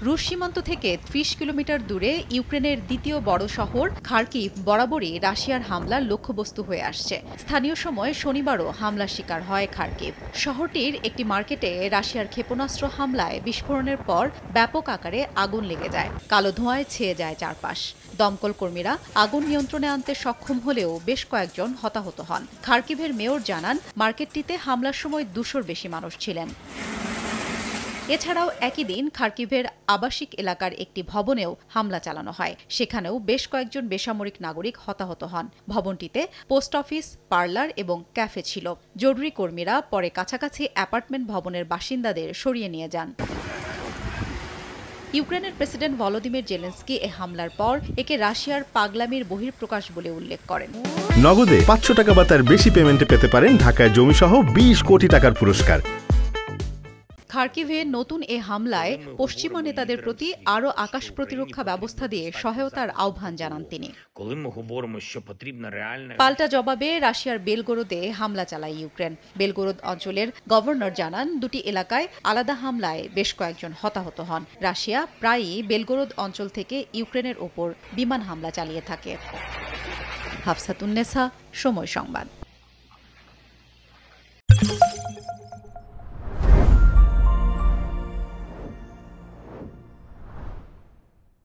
রুশ সীমান্ত থেকে ৩০ কিলোমিটার দূরে ইউক্রেনের দ্বিতীয় বড় শহর খার্কিভ বরাবরই রাশিয়ার হামলার লক্ষ্যবস্তু হয়ে আসছে। স্থানীয় সময় শনিবারও হামলার শিকার হয় খার্কিভ। শহরটির একটি মার্কেটে রাশিয়ার ক্ষেপণাস্ত্র হামলায় বিস্ফোরণের পর ব্যাপক আকারে আগুন লেগে যায়। কালো ধোঁয়ায় ছেয়ে যায় চারপাশ। দমকল কর্মীরা আগুন নিয়ন্ত্রণে আনতে সক্ষম হলেও বেশ কয়েকজন হতাহত হন। খার্কিভের মেয়র জানান, মার্কেটটিতে হামলার সময় ২০০-র বেশি মানুষ ছিলেন। এছাড়াও একই দিন খার্কিভের আবাসিক এলাকার একটি ভবনেও হামলা চালানো হয়। সেখানেও বেশ কয়েকজন বেসামরিক নাগরিক হতাহত হন। ভবনটিতে পোস্ট অফিস, পার্লার এবং ক্যাফে ছিল। জরুরি কর্মীরা পরে কাছাকাছি অ্যাপার্টমেন্ট ভবনের বাসিন্দাদের সরিয়ে নিয়ে যান। ইউক্রেনের প্রেসিডেন্ট ভলোদিমির জেলেনস্কি এ হামলার পর একে রাশিয়ার পাগলামির বহিঃপ্রকাশ বলে উল্লেখ করেন। নগদে ৫০০ টাকা বা তার বেশি পেমেন্টে পেতে পারেন ঢাকায় জমিসহ ২০ কোটি টাকার পুরস্কার। খার্কিভে নতুন এ হামলায় পশ্চিমা নেতাদের প্রতি আরও আকাশ প্রতিরক্ষা ব্যবস্থা দিয়ে সহায়তার আহ্বান জানান তিনি। পাল্টা জবাবে রাশিয়ার বেলগোরোদে হামলা চালায় ইউক্রেন। বেলগোরোদ অঞ্চলের গভর্নর জানান, দুটি এলাকায় আলাদা হামলায় বেশ কয়েকজন হতাহত হন। রাশিয়া প্রায়ই বেলগোরোদ অঞ্চল থেকে ইউক্রেনের ওপর বিমান হামলা চালিয়ে থাকে। হাফসাতুন্নেসা, সময় সংবাদ।